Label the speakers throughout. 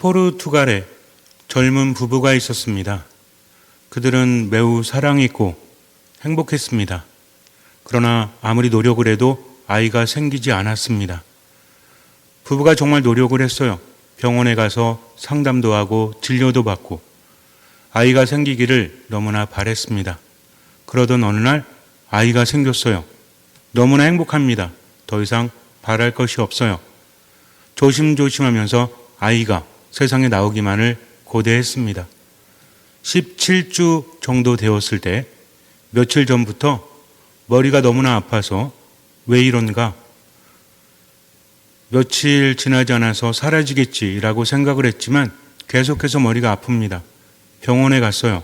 Speaker 1: 포르투갈에 젊은 부부가 있었습니다. 그들은 매우 사랑있고 행복했습니다. 그러나 아무리 노력을 해도 아이가 생기지 않았습니다. 부부가 정말 노력을 했어요. 병원에 가서 상담도 하고 진료도 받고 아이가 생기기를 너무나 바랬습니다. 그러던 어느 날 아이가 생겼어요. 너무나 행복합니다. 더 이상 바랄 것이 없어요. 조심조심하면서 아이가 세상에 나오기만을 고대했습니다. 17주 정도 되었을 때 며칠 전부터 머리가 너무나 아파서 왜 이런가? 며칠 지나지 않아서 사라지겠지라고 생각을 했지만 계속해서 머리가 아픕니다. 병원에 갔어요.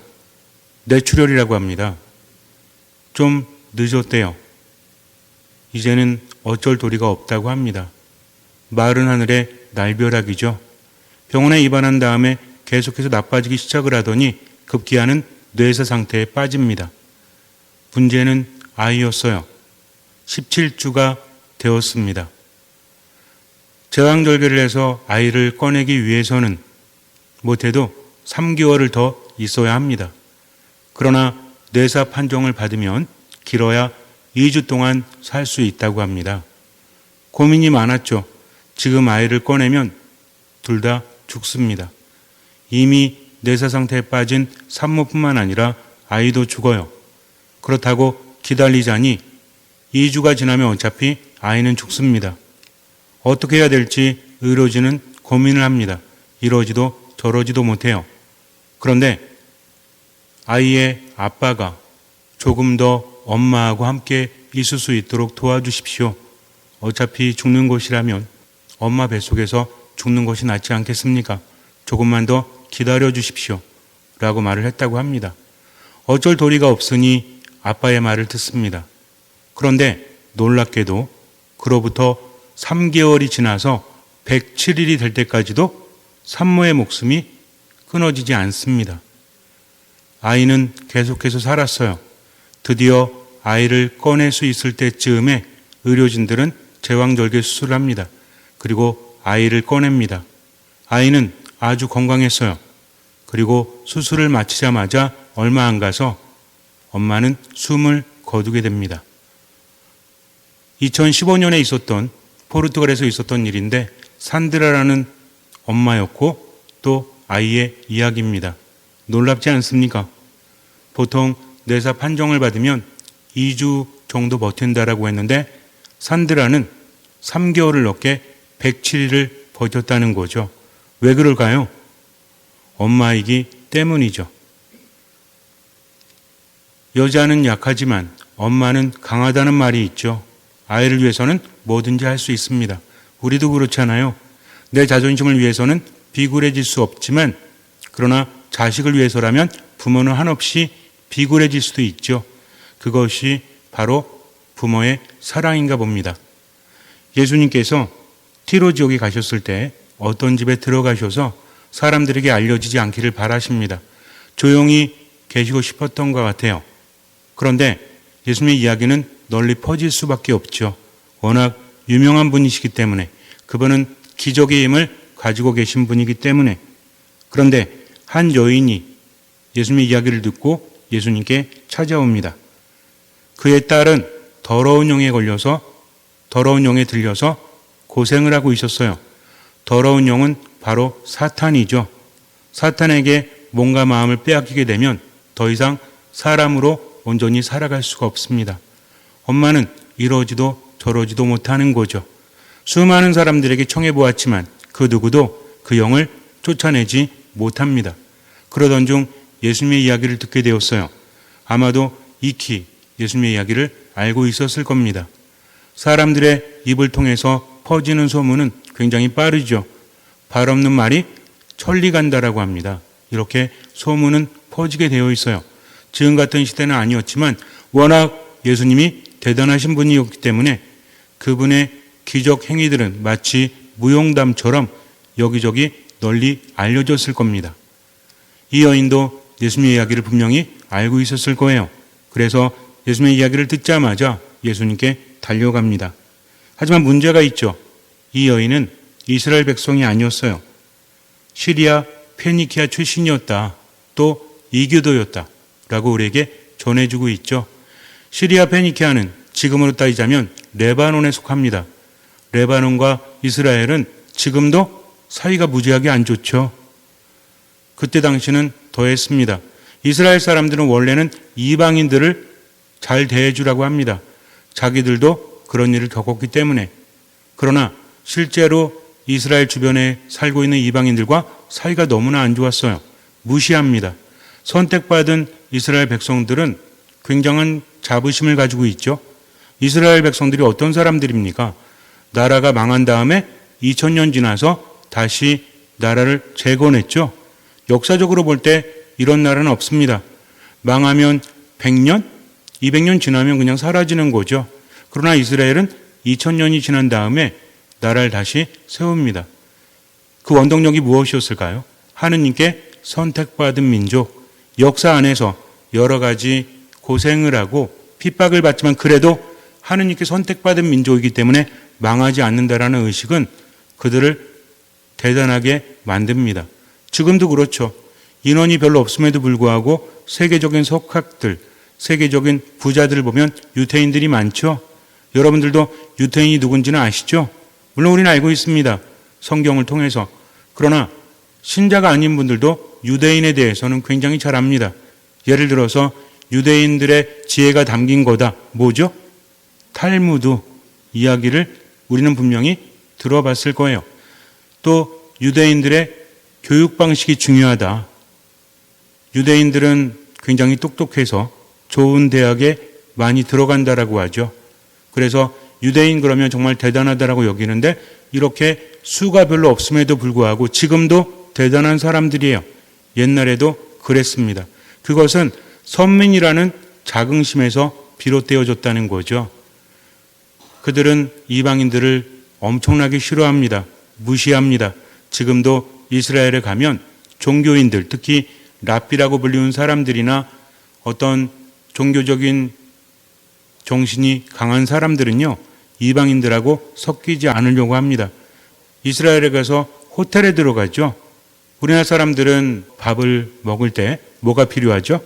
Speaker 1: 뇌출혈이라고 합니다. 좀 늦었대요. 이제는 어쩔 도리가 없다고 합니다. 마른 하늘의 날벼락이죠. 병원에 입원한 다음에 계속해서 나빠지기 시작을 하더니 급기야는 뇌사 상태에 빠집니다. 문제는 아이였어요. 17주가 되었습니다. 제왕절개를 해서 아이를 꺼내기 위해서는 못해도 3개월을 더 있어야 합니다. 그러나 뇌사 판정을 받으면 길어야 2주 동안 살 수 있다고 합니다. 고민이 많았죠. 지금 아이를 꺼내면 둘 다 죽습니다. 이미 뇌사 상태에 빠진 산모뿐만 아니라 아이도 죽어요. 그렇다고 기다리자니 2주가 지나면 어차피 아이는 죽습니다. 어떻게 해야 될지 의료진은 고민을 합니다. 이러지도 저러지도 못해요. 그런데 아이의 아빠가 조금 더 엄마하고 함께 있을 수 있도록 도와주십시오. 어차피 죽는 것이라면 엄마 뱃속에서 죽는 것이 낫지 않겠습니까? 조금만 더 기다려 주십시오. 라고 말을 했다고 합니다. 어쩔 도리가 없으니 아빠의 말을 듣습니다. 그런데 놀랍게도 그로부터 3개월이 지나서 107일이 될 때까지도 산모의 목숨이 끊어지지 않습니다. 아이는 계속해서 살았어요. 드디어 아이를 꺼낼 수 있을 때쯤에 의료진들은 제왕절개 수술을 합니다. 그리고 아이를 꺼냅니다. 아이는 아주 건강했어요. 그리고 수술을 마치자마자 얼마 안 가서 엄마는 숨을 거두게 됩니다. 2015년에 있었던 포르투갈에서 있었던 일인데 산드라라는 엄마였고 또 아이의 이야기입니다. 놀랍지 않습니까? 보통 뇌사 판정을 받으면 2주 정도 버틴다라고 했는데 산드라는 3개월을 넘게 107일을 버텼다는 거죠. 왜 그럴까요? 엄마이기 때문이죠. 여자는 약하지만 엄마는 강하다는 말이 있죠. 아이를 위해서는 뭐든지 할 수 있습니다. 우리도 그렇잖아요. 내 자존심을 위해서는 비굴해질 수 없지만 그러나 자식을 위해서라면 부모는 한없이 비굴해질 수도 있죠. 그것이 바로 부모의 사랑인가 봅니다. 예수님께서 티로 지역에 가셨을 때 어떤 집에 들어가셔서 사람들에게 알려지지 않기를 바라십니다. 조용히 계시고 싶었던 것 같아요. 그런데 예수님의 이야기는 널리 퍼질 수밖에 없죠. 워낙 유명한 분이시기 때문에 그분은 기적의 힘을 가지고 계신 분이기 때문에 그런데 한 여인이 예수님의 이야기를 듣고 예수님께 찾아옵니다. 그의 딸은 더러운 영에 들려서 고생을 하고 있었어요. 더러운 영은 바로 사탄이죠. 사탄에게 몸과 마음을 빼앗기게 되면 더 이상 사람으로 온전히 살아갈 수가 없습니다. 엄마는 이러지도 저러지도 못하는 거죠. 수많은 사람들에게 청해보았지만 그 누구도 그 영을 쫓아내지 못합니다. 그러던 중 예수님의 이야기를 듣게 되었어요. 아마도 익히 예수님의 이야기를 알고 있었을 겁니다. 사람들의 입을 통해서 퍼지는 소문은 굉장히 빠르죠. 발 없는 말이 천리 간다라고 합니다. 이렇게 소문은 퍼지게 되어 있어요. 지금 같은 시대는 아니었지만 워낙 예수님이 대단하신 분이었기 때문에 그분의 기적 행위들은 마치 무용담처럼 여기저기 널리 알려졌을 겁니다. 이 여인도 예수님의 이야기를 분명히 알고 있었을 거예요. 그래서 예수님의 이야기를 듣자마자 예수님께 달려갑니다. 하지만 문제가 있죠. 이 여인은 이스라엘 백성이 아니었어요. 시리아 페니키아 출신이었다. 또 이교도였다. 라고 우리에게 전해주고 있죠. 시리아 페니키아는 지금으로 따지자면 레바논에 속합니다. 레바논과 이스라엘은 지금도 사이가 무지하게 안 좋죠. 그때 당시는 더했습니다. 이스라엘 사람들은 원래는 이방인들을 잘 대해주라고 합니다. 자기들도 그런 일을 겪었기 때문에. 그러나 실제로 이스라엘 주변에 살고 있는 이방인들과 사이가 너무나 안 좋았어요. 무시합니다. 선택받은 이스라엘 백성들은 굉장한 자부심을 가지고 있죠. 이스라엘 백성들이 어떤 사람들입니까? 나라가 망한 다음에 2000년 지나서 다시 나라를 재건했죠. 역사적으로 볼 때 이런 나라는 없습니다. 망하면 100년, 200년 지나면 그냥 사라지는 거죠. 그러나 이스라엘은 2000년이 지난 다음에 나라를 다시 세웁니다. 그 원동력이 무엇이었을까요? 하느님께 선택받은 민족, 역사 안에서 여러 가지 고생을 하고 핍박을 받지만 그래도 하느님께 선택받은 민족이기 때문에 망하지 않는다라는 의식은 그들을 대단하게 만듭니다. 지금도 그렇죠. 인원이 별로 없음에도 불구하고 세계적인 석학들, 세계적인 부자들을 보면 유태인들이 많죠. 여러분들도 유태인이 누군지는 아시죠? 물론 우리는 알고 있습니다. 성경을 통해서. 그러나 신자가 아닌 분들도 유대인에 대해서는 굉장히 잘 압니다. 예를 들어서 유대인들의 지혜가 담긴 거다. 뭐죠? 탈무드 이야기를 우리는 분명히 들어봤을 거예요. 또 유대인들의 교육 방식이 중요하다. 유대인들은 굉장히 똑똑해서 좋은 대학에 많이 들어간다라고 하죠. 그래서 유대인 그러면 정말 대단하다라고 여기는데 이렇게 수가 별로 없음에도 불구하고 지금도 대단한 사람들이에요. 옛날에도 그랬습니다. 그것은 선민이라는 자긍심에서 비롯되어졌다는 거죠. 그들은 이방인들을 엄청나게 싫어합니다. 무시합니다. 지금도 이스라엘에 가면 종교인들, 특히 랍비라고 불리는 사람들이나 어떤 종교적인 정신이 강한 사람들은요, 이방인들하고 섞이지 않으려고 합니다. 이스라엘에 가서 호텔에 들어가죠. 우리나라 사람들은 밥을 먹을 때 뭐가 필요하죠?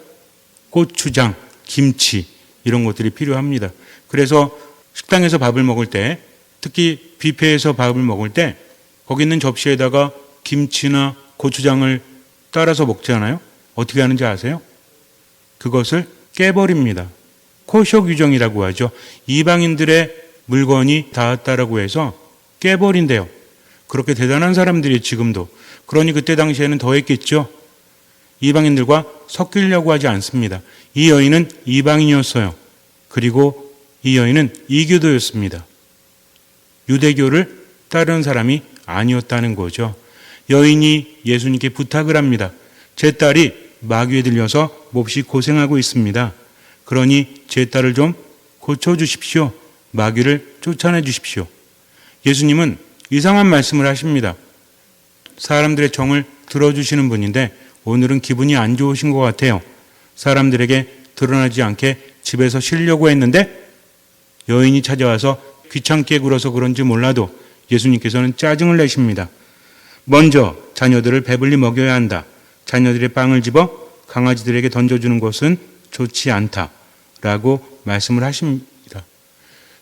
Speaker 1: 고추장, 김치 이런 것들이 필요합니다. 그래서 식당에서 밥을 먹을 때, 특히 뷔페에서 밥을 먹을 때 거기 있는 접시에다가 김치나 고추장을 따라서 먹지 않아요? 어떻게 하는지 아세요? 그것을 깨버립니다. 코셔 규정이라고 하죠. 이방인들의 물건이 닿았다라고 해서 깨버린대요. 그렇게 대단한 사람들이 지금도. 그러니 그때 당시에는 더 했겠죠. 이방인들과 섞이려고 하지 않습니다. 이 여인은 이방인이었어요. 그리고 이 여인은 이교도였습니다. 유대교를 따르는 사람이 아니었다는 거죠. 여인이 예수님께 부탁을 합니다. 제 딸이 마귀에 들려서 몹시 고생하고 있습니다. 그러니 제 딸을 좀 고쳐주십시오. 마귀를 쫓아내 주십시오. 예수님은 이상한 말씀을 하십니다. 사람들의 정을 들어주시는 분인데 오늘은 기분이 안 좋으신 것 같아요. 사람들에게 드러나지 않게 집에서 쉬려고 했는데 여인이 찾아와서 귀찮게 굴어서 그런지 몰라도 예수님께서는 짜증을 내십니다. 먼저 자녀들을 배불리 먹여야 한다. 자녀들의 빵을 집어 강아지들에게 던져주는 것은 좋지 않다라고 말씀을 하십니다.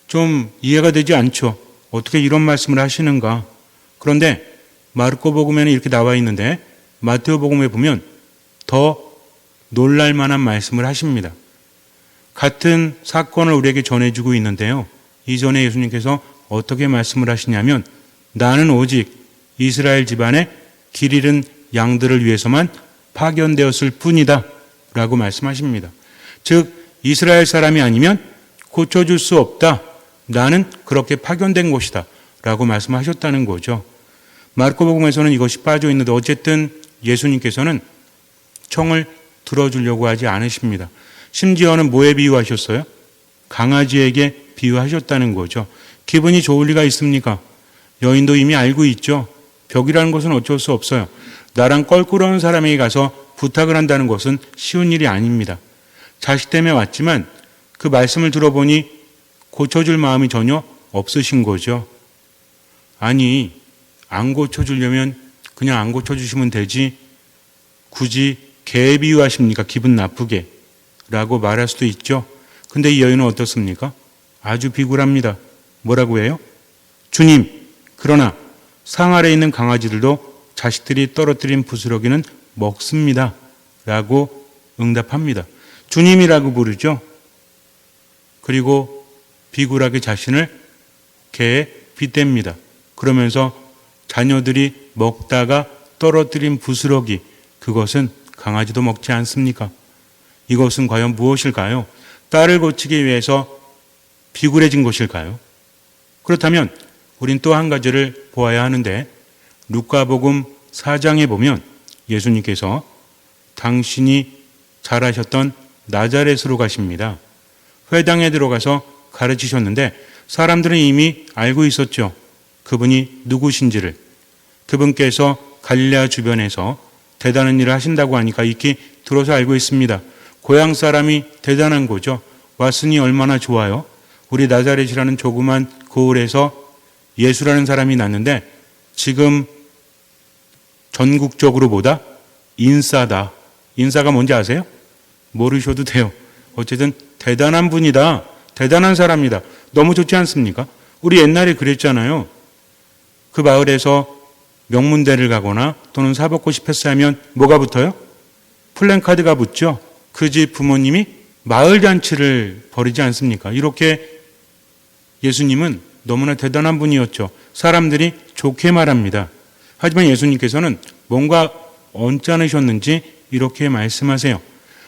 Speaker 1: 좀 이해가 되지 않죠. 어떻게 이런 말씀을 하시는가. 그런데 마르코복음에는 이렇게 나와 있는데 마테오복음에 보면 더 놀랄 만한 말씀을 하십니다. 같은 사건을 우리에게 전해주고 있는데요. 이전에 예수님께서 어떻게 말씀을 하시냐면 나는 오직 이스라엘 집안의 길 잃은 양들을 위해서만 파견되었을 뿐이다 라고 말씀하십니다. 즉 이스라엘 사람이 아니면 고쳐줄 수 없다. 나는 그렇게 파견된 것이다 라고 말씀하셨다는 거죠. 마르코복음에서는 이것이 빠져 있는데 어쨌든 예수님께서는 청을 들어주려고 하지 않으십니다. 심지어는 뭐에 비유하셨어요? 강아지에게 비유하셨다는 거죠. 기분이 좋을 리가 있습니까? 여인도 이미 알고 있죠. 벽이라는 것은 어쩔 수 없어요. 나랑 껄끄러운 사람에게 가서 부탁을 한다는 것은 쉬운 일이 아닙니다. 자식 때문에 왔지만 그 말씀을 들어보니 고쳐줄 마음이 전혀 없으신 거죠. 아니, 안 고쳐주려면 그냥 안 고쳐주시면 되지 굳이 개 비유하십니까? 기분 나쁘게 라고 말할 수도 있죠. 근데 이 여인은 어떻습니까? 아주 비굴합니다. 뭐라고 해요? 주님, 그러나 상 아래에 있는 강아지들도 자식들이 떨어뜨린 부스러기는 먹습니다. 라고 응답합니다. 주님이라고 부르죠. 그리고 비굴하게 자신을 개에 빗댑니다. 그러면서 자녀들이 먹다가 떨어뜨린 부스러기, 그것은 강아지도 먹지 않습니까? 이것은 과연 무엇일까요? 딸을 고치기 위해서 비굴해진 것일까요? 그렇다면 우린 또 한 가지를 보아야 하는데, 루카복음 4장에 보면 예수님께서 당신이 잘하셨던 나자렛으로 가십니다. 회당에 들어가서 가르치셨는데 사람들은 이미 알고 있었죠. 그분이 누구신지를. 그분께서 갈릴레아 주변에서 대단한 일을 하신다고 하니까 익히 들어서 알고 있습니다. 고향 사람이 대단한 거죠. 왔으니 얼마나 좋아요. 우리 나자렛이라는 조그만 고을에서 예수라는 사람이 났는데 지금 전국적으로 보다 인싸다. 인싸가 뭔지 아세요? 모르셔도 돼요. 어쨌든 대단한 분이다. 대단한 사람이다. 너무 좋지 않습니까? 우리 옛날에 그랬잖아요. 그 마을에서 명문대를 가거나 또는 사법고 싶었어 하면 뭐가 붙어요? 플랜카드가 붙죠. 그 집 부모님이 마을 잔치를 벌이지 않습니까? 이렇게 예수님은 너무나 대단한 분이었죠. 사람들이 좋게 말합니다. 하지만 예수님께서는 뭔가 언짢으셨는지 이렇게 말씀하세요.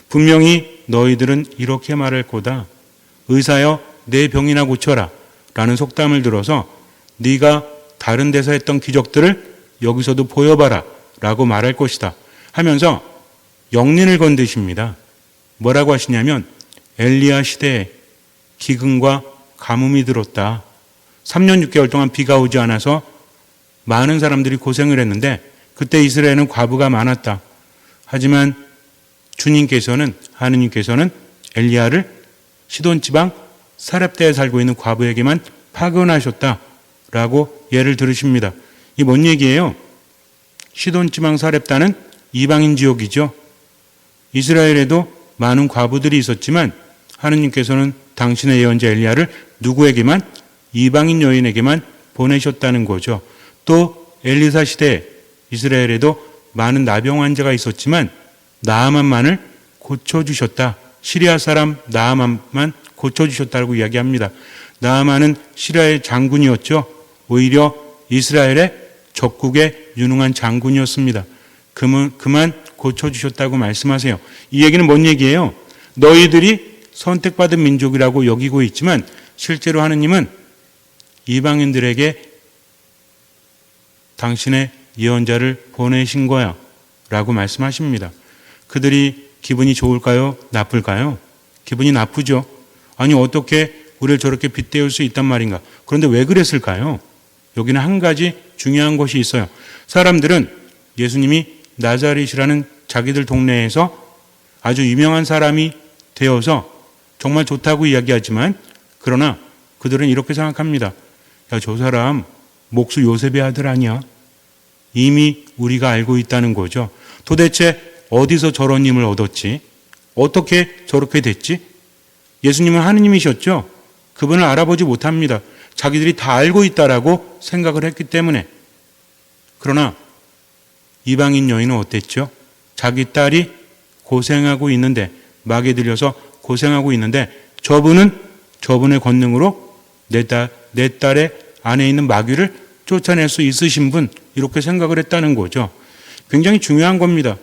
Speaker 1: 분명히 너희들은 이렇게 말할 거다. 의사여 내 병이나 고쳐라 라는 속담을 들어서 네가 다른 데서 했던 기적들을 여기서도 보여봐라 라고 말할 것이다 하면서 영린을 건드십니다. 뭐라고 하시냐면 엘리야 시대에 기근과 가뭄이 들었다. 3년 6개월 동안 비가 오지 않아서 많은 사람들이 고생을 했는데 그때 이스라엘은 과부가 많았다. 하지만 주님께서는, 하느님께서는 엘리야를 시돈 지방 사렙대에 살고 있는 과부에게만 파견하셨다라고 예를 들으십니다. 이 뭔 얘기예요? 시돈 지방 사렙다는 이방인 지역이죠. 이스라엘에도 많은 과부들이 있었지만 하느님께서는 당신의 예언자 엘리야를 누구에게만? 이방인 여인에게만 보내셨다는 거죠. 또 엘리사 시대에 이스라엘에도 많은 나병 환자가 있었지만 나아만만을 고쳐주셨다. 시리아 사람 나아만만 고쳐주셨다고 이야기합니다. 나아만은 시리아의 장군이었죠. 오히려 이스라엘의 적국에 유능한 장군이었습니다. 그만 고쳐주셨다고 말씀하세요. 이 얘기는 뭔 얘기예요? 너희들이 선택받은 민족이라고 여기고 있지만 실제로 하느님은 이방인들에게 당신의 예언자를 보내신 거야 라고 말씀하십니다. 그들이 기분이 좋을까요? 나쁠까요? 기분이 나쁘죠. 아니 어떻게 우리를 저렇게 빗대울 수 있단 말인가. 그런데 왜 그랬을까요? 여기는 한 가지 중요한 것이 있어요. 사람들은 예수님이 나자렛이라는 자기들 동네에서 아주 유명한 사람이 되어서 정말 좋다고 이야기하지만 그러나 그들은 이렇게 생각합니다. 야, 저 사람 목수 요셉의 아들 아니야? 이미 우리가 알고 있다는 거죠. 도대체 어디서 저런 힘을 얻었지? 어떻게 저렇게 됐지? 예수님은 하느님이셨죠? 그분을 알아보지 못합니다. 자기들이 다 알고 있다라고 생각을 했기 때문에. 그러나 이방인 여인은 어땠죠? 자기 딸이 고생하고 있는데, 막에 들려서 고생하고 있는데 저분의 권능으로 내 딸의 안에 있는 마귀를 쫓아낼 수 있으신 분, 이렇게 생각을 했다는 거죠. 굉장히 중요한 겁니다.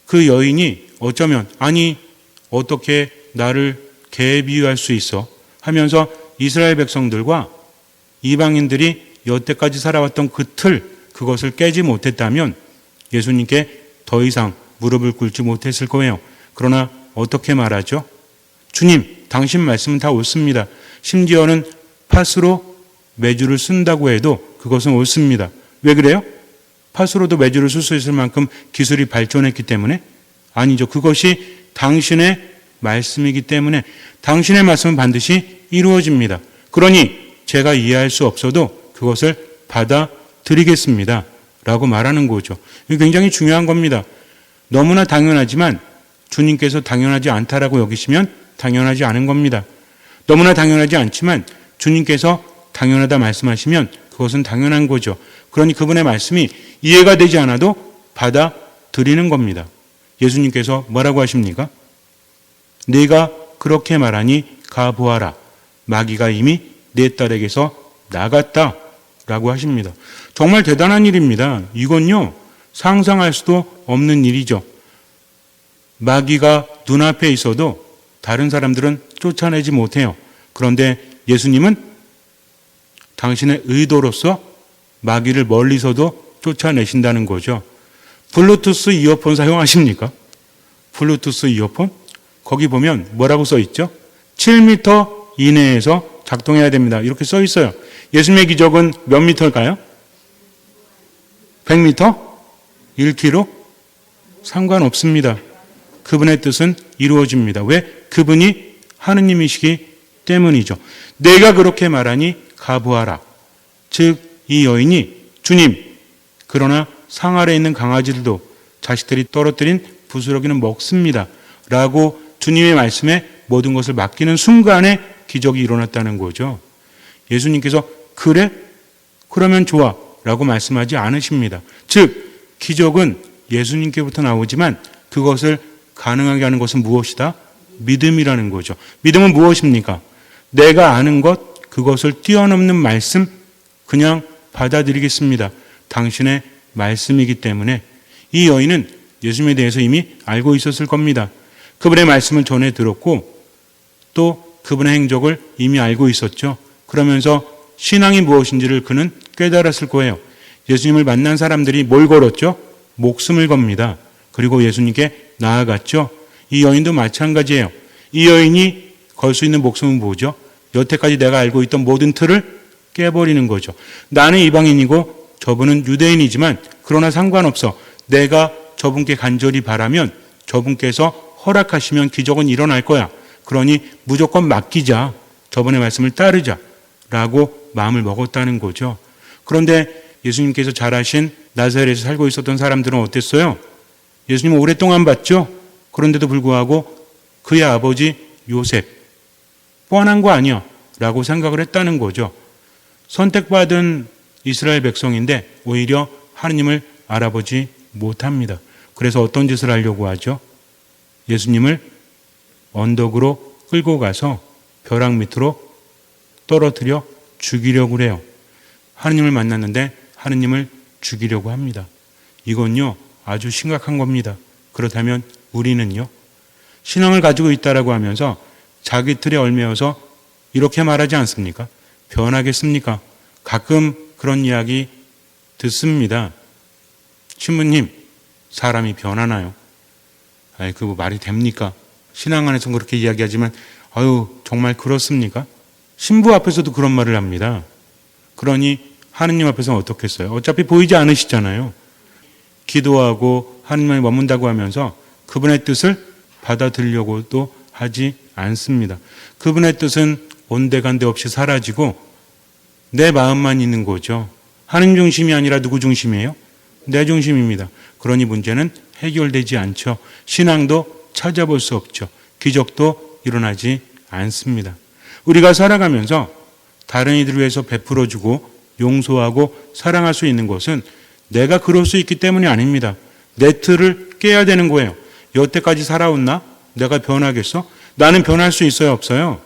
Speaker 1: 그 여인이 어쩌면 아니 어떻게 나를 개에 비유할 수 있어 하면서 이스라엘 백성들과 이방인들이 여태까지 살아왔던 그 틀, 그것을 깨지 못했다면 예수님께 더 이상 무릎을 꿇지 못했을 거예요. 그러나 어떻게 말하죠? 주님, 당신 말씀은 다 옳습니다. 심지어는 팥으로 메주를 쓴다고 해도 그것은 옳습니다. 왜 그래요? 팥으로도 메주를 쓸 수 있을 만큼 기술이 발전했기 때문에? 아니죠. 그것이 당신의 말씀이기 때문에 당신의 말씀은 반드시 이루어집니다. 그러니 제가 이해할 수 없어도 그것을 받아들이겠습니다. 라고 말하는 거죠. 이게 굉장히 중요한 겁니다. 너무나 당연하지만 주님께서 당연하지 않다라고 여기시면 당연하지 않은 겁니다. 너무나 당연하지 않지만 주님께서 당연하다 말씀하시면 그것은 당연한 거죠. 그러니 그분의 말씀이 이해가 되지 않아도 받아들이는 겁니다. 예수님께서 뭐라고 하십니까? 네가 그렇게 말하니 가보아라. 마귀가 이미 내 딸에게서 나갔다 라고 하십니다. 정말 대단한 일입니다. 이건요, 상상할 수도 없는 일이죠. 마귀가 눈앞에 있어도 다른 사람들은 쫓아내지 못해요. 그런데 예수님은 당신의 의도로서 마귀를 멀리서도 쫓아내신다는 거죠. 블루투스 이어폰 사용하십니까? 블루투스 이어폰? 거기 보면 뭐라고 써 있죠? 7m 이내에서 작동해야 됩니다. 이렇게 써 있어요. 예수님의 기적은 몇 미터일까요? 100m? 1km? 상관없습니다. 그분의 뜻은 이루어집니다. 왜? 그분이 하느님이시기 때문이죠. 내가 그렇게 말하니 가보아라. 즉 이 여인이 주님, 그러나 상 아래에 있는 강아지들도 자식들이 떨어뜨린 부스러기는 먹습니다. 라고 주님의 말씀에 모든 것을 맡기는 순간에 기적이 일어났다는 거죠. 예수님께서 그래? 그러면 좋아 라고 말씀하지 않으십니다. 즉 기적은 예수님께부터 나오지만 그것을 가능하게 하는 것은 무엇이다? 믿음이라는 거죠. 믿음은 무엇입니까? 내가 아는 것, 그것을 뛰어넘는 말씀, 그냥 받아들이겠습니다. 당신의 말씀이기 때문에. 이 여인은 예수님에 대해서 이미 알고 있었을 겁니다. 그분의 말씀을 전해 들었고 또 그분의 행적을 이미 알고 있었죠. 그러면서 신앙이 무엇인지를 그는 깨달았을 거예요. 예수님을 만난 사람들이 뭘 걸었죠? 목숨을 겁니다. 그리고 예수님께 나아갔죠. 이 여인도 마찬가지예요. 이 여인이 걸 수 있는 목숨은 뭐죠? 여태까지 내가 알고 있던 모든 틀을 깨버리는 거죠. 나는 이방인이고 저분은 유대인이지만 그러나 상관없어. 내가 저분께 간절히 바라면 저분께서 허락하시면 기적은 일어날 거야. 그러니 무조건 맡기자. 저분의 말씀을 따르자. 라고 마음을 먹었다는 거죠. 그런데 예수님께서 잘하신 나사렛에서 살고 있었던 사람들은 어땠어요? 예수님을 오랫동안 봤죠? 그런데도 불구하고 그의 아버지 요셉, 뻔한 거 아니야 라고 생각을 했다는 거죠. 선택받은 이스라엘 백성인데 오히려 하느님을 알아보지 못합니다. 그래서 어떤 짓을 하려고 하죠? 예수님을 언덕으로 끌고 가서 벼랑 밑으로 떨어뜨려 죽이려고 해요. 하느님을 만났는데 하느님을 죽이려고 합니다. 이건요 아주 심각한 겁니다. 그렇다면 우리는요, 신앙을 가지고 있다라고 하면서 자기 틀에 얽매여서 이렇게 말하지 않습니까? 변하겠습니까? 가끔 그런 이야기 듣습니다. 신부님, 사람이 변하나요? 아이, 그거 말이 됩니까? 신앙 안에서 그렇게 이야기하지만 아유, 정말 그렇습니까? 신부 앞에서도 그런 말을 합니다. 그러니 하느님 앞에서는 어떻겠어요? 어차피 보이지 않으시잖아요. 기도하고 하느님에 머문다고 하면서 그분의 뜻을 받아들이려고도 하지 않습니다. 그분의 뜻은 온데간데 없이 사라지고 내 마음만 있는 거죠. 하느님 중심이 아니라 누구 중심이에요? 내 중심입니다. 그러니 문제는 해결되지 않죠. 신앙도 찾아볼 수 없죠. 기적도 일어나지 않습니다. 우리가 살아가면서 다른 이들을 위해서 베풀어주고 용서하고 사랑할 수 있는 것은 내가 그럴 수 있기 때문이 아닙니다. 내 틀을 깨야 되는 거예요. 여태까지 살아왔나? 내가 변하겠어? 나는 변할 수 있어요? 없어요?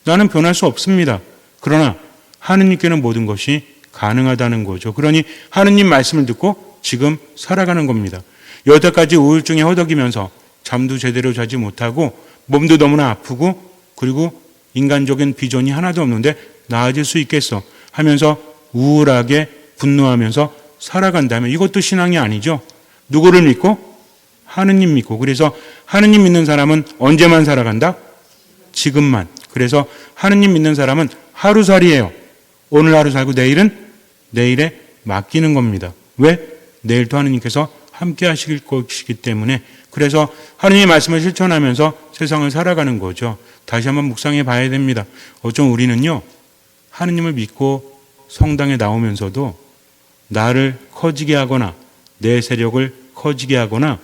Speaker 1: 나는 변할 수 없습니다. 그러나 하느님께는 모든 것이 가능하다는 거죠. 그러니 하느님 말씀을 듣고 지금 살아가는 겁니다. 여태까지 우울증에 허덕이면서 잠도 제대로 자지 못하고 몸도 너무나 아프고 그리고 인간적인 비전이 하나도 없는데 나아질 수 있겠어 하면서 우울하게 분노하면서 살아간다면 이것도 신앙이 아니죠. 누구를 믿고? 하느님 믿고. 그래서 하느님 믿는 사람은 언제만 살아간다? 지금만. 그래서 하느님 믿는 사람은 하루살이에요. 오늘 하루 살고 내일에 맡기는 겁니다. 왜? 내일도 하느님께서 함께 하실 것이기 때문에. 그래서 하느님의 말씀을 실천하면서 세상을 살아가는 거죠. 다시 한번 묵상해 봐야 됩니다. 어쩜 우리는요, 하느님을 믿고 성당에 나오면서도 나를 커지게 하거나 내 세력을 커지게 하거나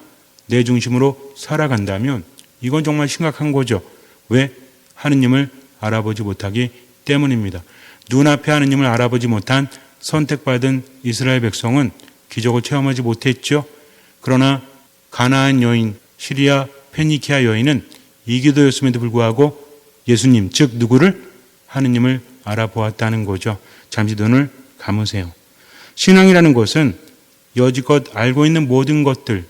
Speaker 1: 내 중심으로 살아간다면 이건 정말 심각한 거죠. 왜? 하느님을 알아보지 못하기 때문입니다. 눈앞에 하느님을 알아보지 못한 선택받은 이스라엘 백성은 기적을 체험하지 못했죠. 그러나 가나안 여인, 시리아 페니키아 여인은 이기도였음에도 불구하고 예수님, 즉 누구를? 하느님을 알아보았다는 거죠. 잠시 눈을 감으세요. 신앙이라는 것은 여지껏 알고 있는 모든 것들,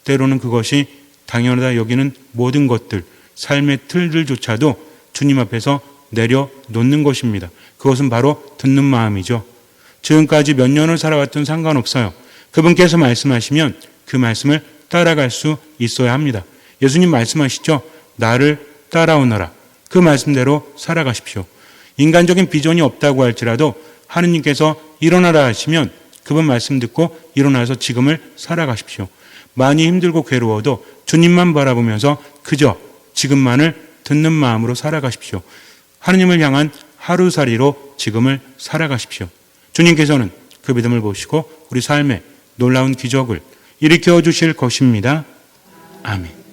Speaker 1: 때로는 그것이 당연하다 여기는 모든 것들, 삶의 틀들조차도 주님 앞에서 내려놓는 것입니다. 그것은 바로 듣는 마음이죠. 지금까지 몇 년을 살아왔든 상관없어요. 그분께서 말씀하시면 그 말씀을 따라갈 수 있어야 합니다. 예수님 말씀하시죠. 나를 따라오너라. 그 말씀대로 살아가십시오. 인간적인 비전이 없다고 할지라도 하느님께서 일어나라 하시면 그분 말씀 듣고 일어나서 지금을 살아가십시오. 많이 힘들고 괴로워도 주님만 바라보면서 그저 지금만을 듣는 마음으로 살아가십시오. 하느님을 향한 하루살이로 지금을 살아가십시오. 주님께서는 그 믿음을 보시고 우리 삶에 놀라운 기적을 일으켜 주실 것입니다. 아멘.